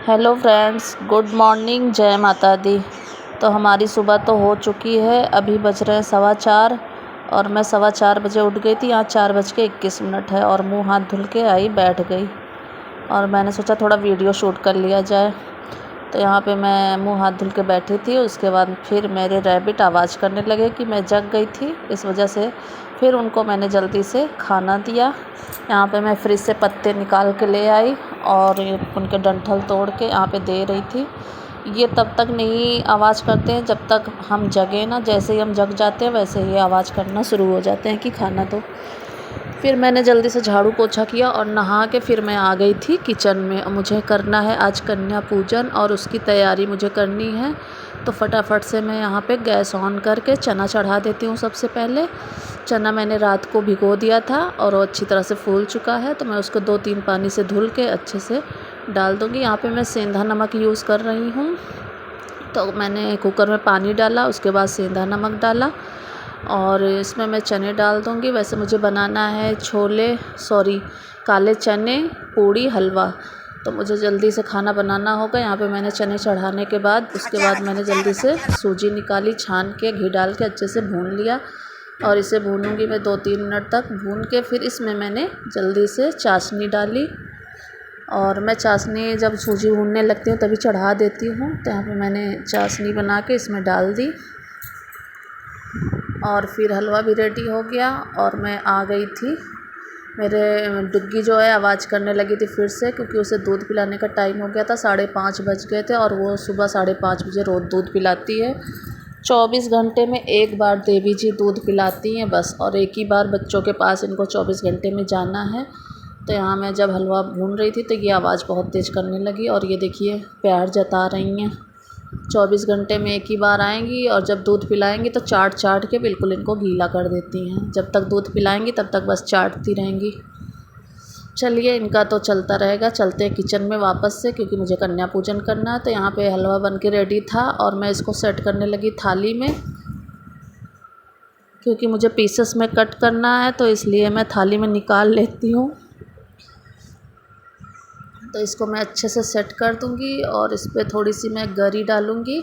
Hello friends, good morning, जय माता दी। तो हमारी सुबह तो हो चुकी है। अभी बज रहे हैं 4:15 और मैं 4:15 बजे उठ गई थी। यहाँ 4:21 है और मुंह हाथ धुल के आई, बैठ गई और मैंने सोचा थोड़ा वीडियो शूट कर लिया जाए। तो यहाँ पे मैं मुंह हाथ धुल के बैठी थी। उसके बाद फिर मेरे रैबिट आवाज़ करने लगे कि मैं जग गई थी, इस वजह से फिर उनको मैंने जल्दी से खाना दिया। यहाँ पे मैं फ्रिज से पत्ते निकाल के ले आई और उनके डंठल तोड़ के यहाँ पे दे रही थी। ये तब तक नहीं आवाज़ करते हैं जब तक हम जगें ना। जैसे ही हम जग जाते हैं वैसे ही आवाज़ करना शुरू हो जाते हैं कि खाना दो। फिर मैंने जल्दी से झाड़ू पोछा किया और नहा के फिर मैं आ गई थी किचन में। मुझे करना है आज कन्या पूजन और उसकी तैयारी मुझे करनी है। तो फटाफट से मैं यहाँ पे गैस ऑन करके चना चढ़ा देती हूँ। सबसे पहले चना मैंने रात को भिगो दिया था और वो अच्छी तरह से फूल चुका है, तो मैं उसको 2-3 पानी से धुल के अच्छे से डाल दूँगी। यहाँ पे मैं सेंधा नमक यूज़ कर रही हूँ। तो मैंने कुकर में पानी डाला, उसके बाद सेंधा नमक डाला और इसमें मैं चने डाल दूँगी। वैसे मुझे बनाना है काले चने, पूड़ी, हलवा। तो मुझे जल्दी से खाना बनाना होगा। यहाँ पे मैंने चने चढ़ाने के बाद उसके बाद मैंने जल्दी से सूजी निकाली, छान के घी डाल के अच्छे से भून लिया और इसे भूनूंगी मैं 2-3 मिनट तक। भून के फिर इसमें मैंने जल्दी से चाशनी डाली और मैं चाशनी जब सूजी भूनने लगती हूँ तभी चढ़ा देती हूँ। तो यहाँ पे मैंने चाशनी बना के इसमें डाल दी और फिर हलवा भी रेडी हो गया और मैं आ गई थी। मेरे डुग्गी जो है आवाज़ करने लगी थी फिर से, क्योंकि उसे दूध पिलाने का टाइम हो गया था। 5:30 बज गए थे और वो सुबह 5:30 बजे रोज़ दूध पिलाती है। 24 घंटे में एक बार देवी जी दूध पिलाती हैं बस, और एक ही बार बच्चों के पास इनको 24 घंटे में जाना है। तो यहाँ मैं जब हलवा भून रही थी तो ये आवाज़ बहुत तेज़ करने लगी और ये देखिए प्यार जता रही हैं। 24 घंटे में एक ही बार आएंगी और जब दूध पिलाएंगी तो चाट चाट के बिल्कुल इनको गीला कर देती हैं। जब तक दूध पिलाएंगी तब तक बस चाटती रहेंगी। चलिए, इनका तो चलता रहेगा। चलते हैं किचन में वापस से, क्योंकि मुझे कन्या पूजन करना है। तो यहाँ पे हलवा बन के रेडी था और मैं इसको सेट करने लगी थाली में, क्योंकि मुझे पीसेस में कट करना है तो इसलिए मैं थाली में निकाल लेती हूँ। तो इसको मैं अच्छे से सेट कर दूँगी और इस पर थोड़ी सी मैं गरी डालूँगी।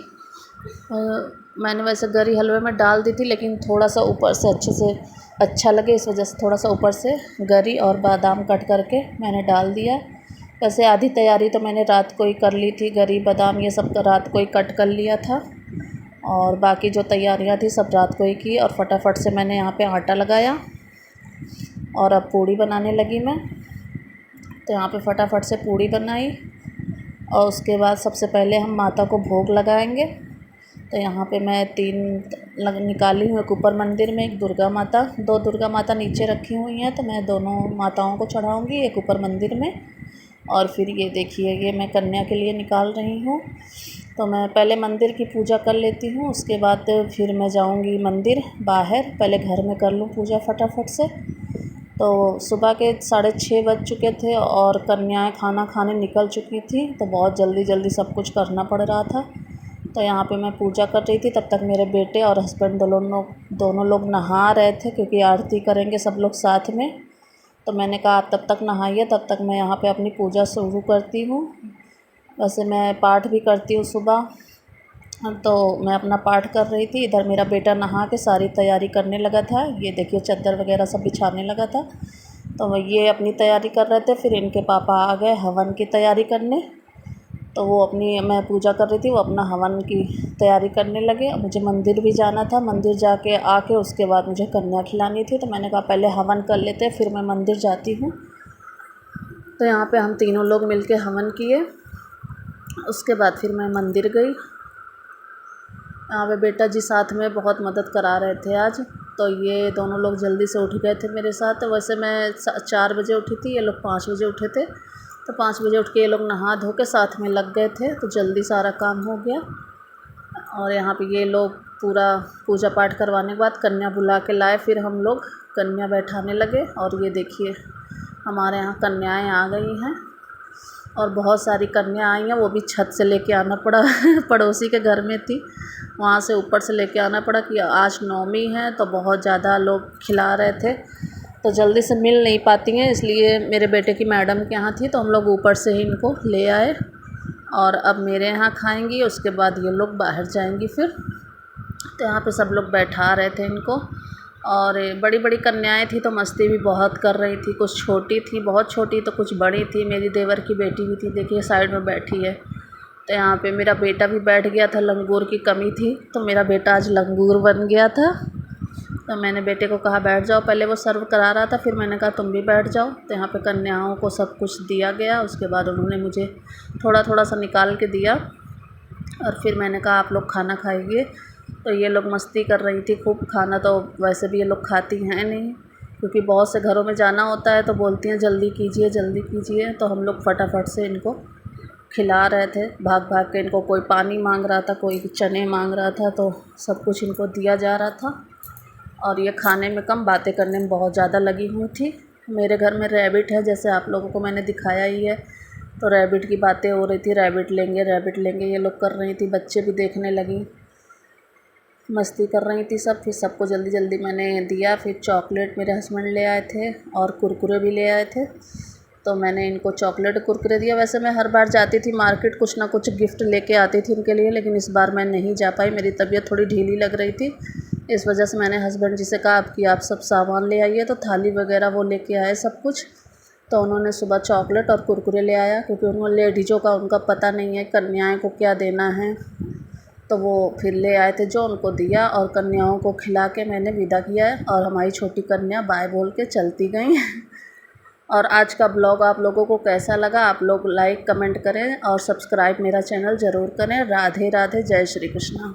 मैंने वैसे गरी हलवे में डाल दी थी, लेकिन थोड़ा सा ऊपर से अच्छे से अच्छा लगे इस वजह से थोड़ा सा ऊपर से गरी और बादाम कट करके मैंने डाल दिया। वैसे आधी तैयारी तो मैंने रात को ही कर ली थी। गरी, बादाम ये सब रात को ही कट कर लिया था और बाकी जो तैयारियां थी सब रात को ही की। और फटाफट से मैंने यहाँ पे आटा लगाया और अब पूड़ी बनाने लगी मैं। तो यहाँ पे फटाफट से पूड़ी बनाई और उसके बाद सबसे पहले हम माता को भोग लगाएंगे। तो यहाँ पे मैं 3 निकाली हूँ। एक ऊपर मंदिर में, एक दुर्गा माता, 2 दुर्गा माता नीचे रखी हुई हैं, तो मैं दोनों माताओं को चढ़ाऊँगी, एक ऊपर मंदिर में। और फिर ये देखिए, ये मैं कन्या के लिए निकाल रही हूँ। तो मैं पहले मंदिर की पूजा कर लेती हूँ, उसके बाद फिर मैं जाऊँगी मंदिर बाहर। पहले घर में कर लूँ पूजा फटाफट से। तो सुबह के 6:30 बज चुके थे और कन्याएं खाना खाने निकल चुकी थी, तो बहुत जल्दी जल्दी सब कुछ करना पड़ रहा था। तो यहाँ पे मैं पूजा कर रही थी, तब तक मेरे बेटे और हस्बैंड दोनों लोग नहा रहे थे, क्योंकि आरती करेंगे सब लोग साथ में। तो मैंने कहा आप तब तक नहाइए, तब तक मैं यहाँ पे अपनी पूजा शुरू करती हूँ। वैसे मैं पाठ भी करती हूँ सुबह, तो मैं अपना पाठ कर रही थी। इधर मेरा बेटा नहा के सारी तैयारी करने लगा था। ये देखिए चादर वगैरह सब बिछाने लगा था, तो ये अपनी तैयारी कर रहे थे। फिर इनके पापा आ गए हवन की तैयारी करने, तो वो मैं पूजा कर रही थी, वो अपना हवन की तैयारी करने लगे। मुझे मंदिर भी जाना था, मंदिर जाके आके उसके बाद मुझे कन्या खिलानी थी। तो मैंने कहा पहले हवन कर लेते फिर मैं मंदिर जाती हूँ। तो यहाँ पे हम तीनों लोग मिलके हवन किए, उसके बाद फिर मैं मंदिर गई। यहाँ पे बेटा जी साथ में बहुत मदद करा रहे थे आज। तो ये दोनों लोग जल्दी से उठ गए थे मेरे साथ। वैसे मैं 4 बजे उठी थी, ये लोग 5 बजे उठे थे। तो 5 बजे उठ के ये लोग नहा धो के साथ में लग गए थे, तो जल्दी सारा काम हो गया। और यहाँ पे ये लोग पूरा पूजा पाठ करवाने के बाद कन्या बुला के लाए, फिर हम लोग कन्या बैठाने लगे। और ये देखिए हमारे यहाँ कन्याएँ आ गई हैं और बहुत सारी कन्या आई हैं, वो भी छत से लेके आना पड़ा पड़ोसी के घर में थी, वहाँ से ऊपर से लेके आना पड़ा कि आज नवमी है। तो बहुत ज़्यादा लोग खिला रहे थे, तो जल्दी से मिल नहीं पाती हैं, इसलिए मेरे बेटे की मैडम के यहाँ थी, तो हम लोग ऊपर से ही इनको ले आए और अब मेरे यहाँ खाएंगी, उसके बाद ये लोग बाहर जाएंगी फिर। तो यहाँ पे सब लोग बैठा रहे थे इनको। और बड़ी बड़ी कन्याएं थी तो मस्ती भी बहुत कर रही थी, कुछ छोटी थी, बहुत छोटी, तो कुछ बड़ी थी। मेरी देवर की बेटी भी थी, देखिए साइड में बैठी है। तो यहाँ पे मेरा बेटा भी बैठ गया था, लंगूर की कमी थी तो मेरा बेटा आज लंगूर बन गया था। तो मैंने बेटे को कहा बैठ जाओ, पहले वो सर्व करा रहा था, फिर मैंने कहा तुम भी बैठ जाओ। तो यहाँ पे कन्याओं को सब कुछ दिया गया, उसके बाद उन्होंने मुझे थोड़ा थोड़ा सा निकाल के दिया और फिर मैंने कहा आप लोग खाना खाइए। तो ये लोग मस्ती कर रही थी खूब। खाना तो वैसे भी ये लोग खाती हैं नहीं, क्योंकि बहुत से घरों में जाना होता है तो बोलती हैं जल्दी कीजिए जल्दी कीजिए। तो हम लोग फटाफट से इनको खिला रहे थे, भाग भाग के। इनको कोई पानी मांग रहा था, कोई चने मांग रहा था, तो सब कुछ इनको दिया जा रहा था। और ये खाने में कम, बातें करने में बहुत ज़्यादा लगी हुई थी। मेरे घर में रैबिट है, जैसे आप लोगों को मैंने दिखाया ही है। तो रैबिट की बातें हो रही थी, रैबिट लेंगे रैबिट लेंगे, ये लोग कर रही थी। बच्चे भी देखने लगी, मस्ती कर रही थी सब। फिर सबको जल्दी जल्दी मैंने दिया। फिर चॉकलेट मेरे हस्बैंड ले आए थे और कुरकुरे भी ले आए थे, तो मैंने इनको चॉकलेट कुरकुरे दिया। वैसे मैं हर बार जाती थी मार्केट, कुछ ना कुछ गिफ्ट लेके आती थी इनके लिए, लेकिन इस बार मैं नहीं जा पाई, मेरी तबीयत थोड़ी ढीली लग रही थी। इस वजह से मैंने हस्बैंड जी से कहा अब कि आप सब सामान ले आइए, तो थाली वगैरह वो लेके आए सब कुछ। तो उन्होंने सुबह चॉकलेट और कुरकुरे ले आया, क्योंकि उन्होंने लेडीज़ों का उनका पता नहीं है कन्याएं को क्या देना है। तो वो फिर ले आए थे, जो उनको दिया और कन्याओं को खिला के मैंने विदा किया है। और हमारी छोटी कन्या बाय बोल के चलती गई। और आज का ब्लॉग आप लोगों को कैसा लगा, आप लोग लाइक कमेंट करें और सब्सक्राइब मेरा चैनल ज़रूर करें। राधे राधे, जय श्री कृष्णा।